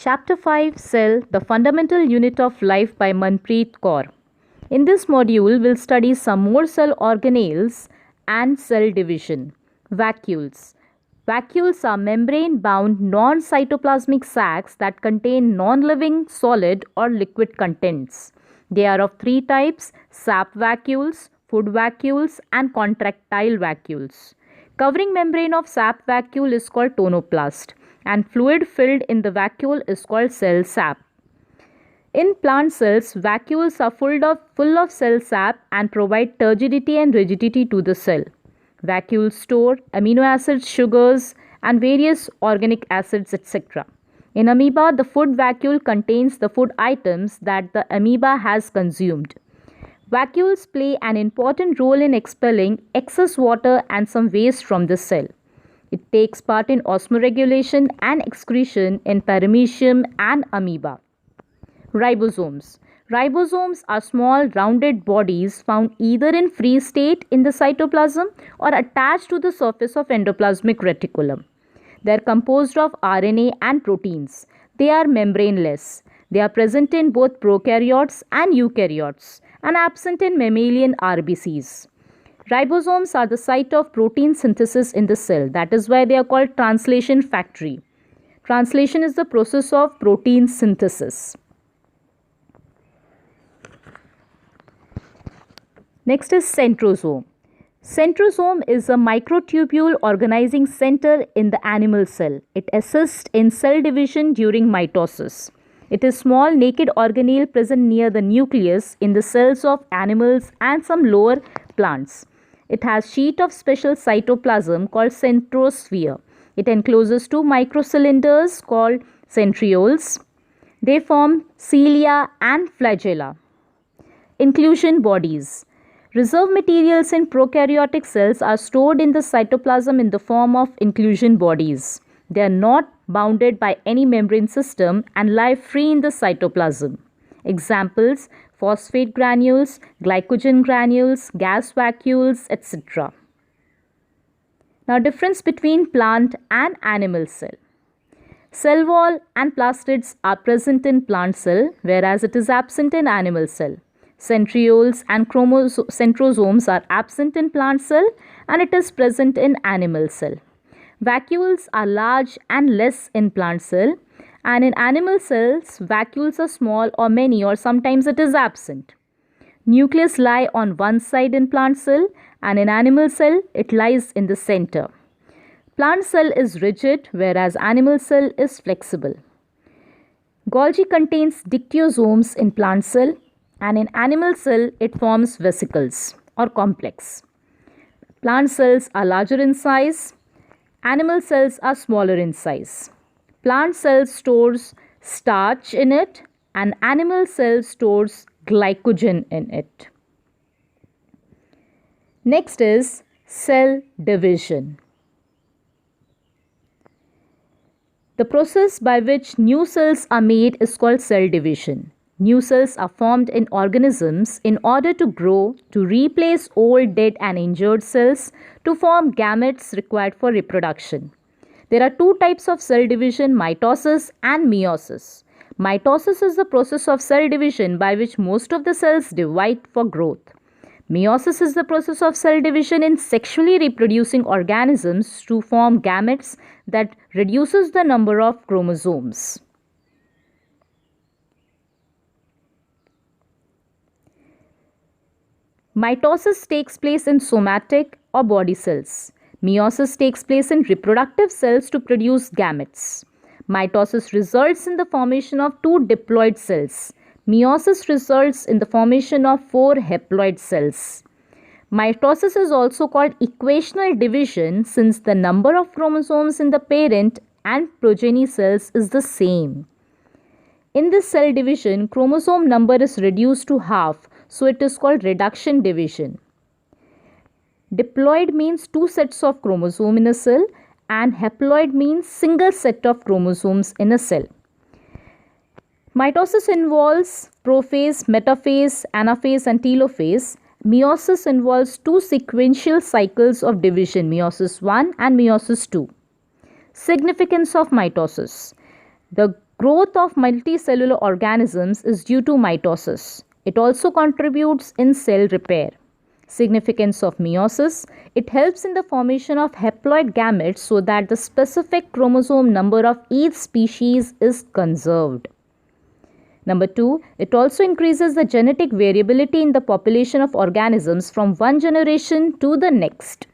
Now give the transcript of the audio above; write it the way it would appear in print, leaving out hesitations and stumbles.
Chapter 5 Cell, the Fundamental Unit of Life by Manpreet Kaur. In this module, we'll study some more cell organelles and cell division. Vacuoles. Vacuoles are membrane bound non cytoplasmic sacs that contain non living solid or liquid contents. They are of three types: sap vacuoles, food vacuoles, and contractile vacuoles. Covering membrane of sap vacuole is called tonoplast, and fluid filled in the vacuole is called cell sap. In plant cells, vacuoles are full of cell sap and provide turgidity and rigidity to the cell. Vacuoles store amino acids, sugars, and various organic acids, etc. In amoeba, the food vacuole contains the food items that the amoeba has consumed. Vacuoles play an important role in expelling excess water and some waste from the cell. It takes part in osmoregulation and excretion in paramecium and amoeba. Ribosomes. Ribosomes are small rounded bodies found either in free state in the cytoplasm or attached to the surface of endoplasmic reticulum. They are composed of RNA and proteins. They are membraneless. They are present in both prokaryotes and eukaryotes and absent in mammalian RBCs. Ribosomes are the site of protein synthesis in the cell. That is why they are called translation factory. Translation is the process of protein synthesis. Next is centrosome. Centrosome is a microtubule organizing center in the animal cell. It assists in cell division during mitosis. It is small naked organelle present near the nucleus in the cells of animals and some lower plants. It has sheet of special cytoplasm called centrosphere. It encloses two microcylinders called centrioles. They form cilia and flagella. Inclusion bodies. Reserve materials in prokaryotic cells are stored in the cytoplasm in the form of inclusion bodies. They are not bounded by any membrane system and lie free in the cytoplasm. Examples: phosphate granules, glycogen granules, gas vacuoles, etc. Now, difference between plant and animal cell. Cell wall and plastids are present in plant cell, whereas it is absent in animal cell. Centrioles and centrosomes are absent in plant cell and it is present in animal cell. Vacuoles are large and less in plant cell, and in animal cells, vacuoles are small or many, or sometimes it is absent. Nucleus lie on one side in plant cell, and in animal cell, it lies in the center. Plant cell is rigid, whereas animal cell is flexible. Golgi contains dictyosomes in plant cell, and in animal cell, it forms vesicles or complex. Plant cells are larger in size. Animal cells are smaller in size. Plant cell stores starch in it and animal cell stores glycogen in it. Next is cell division. The process by which new cells are made is called cell division. New cells are formed in organisms in order to grow, to replace old, dead and injured cells, to form gametes required for reproduction. There are two types of cell division: mitosis and meiosis. Mitosis is the process of cell division by which most of the cells divide for growth. Meiosis is the process of cell division in sexually reproducing organisms to form gametes that reduces the number of chromosomes. Mitosis takes place in somatic or body cells. Meiosis takes place in reproductive cells to produce gametes. Mitosis results in the formation of two diploid cells. Meiosis results in the formation of four haploid cells. Mitosis is also called equational division since the number of chromosomes in the parent and progeny cells is the same. In this cell division, chromosome number is reduced to half, so it is called reduction division. Diploid means two sets of chromosome in a cell, and haploid means single set of chromosomes in a cell. Mitosis involves prophase, metaphase, anaphase and telophase. Meiosis involves two sequential cycles of division, meiosis 1 and meiosis 2. Significance of mitosis. The Growth of multicellular organisms is due to mitosis. It also contributes in cell repair. Significance of meiosis: it helps in the formation of haploid gametes so that the specific chromosome number of each species is conserved. Number 2, it also increases the genetic variability in the population of organisms from one generation to the next.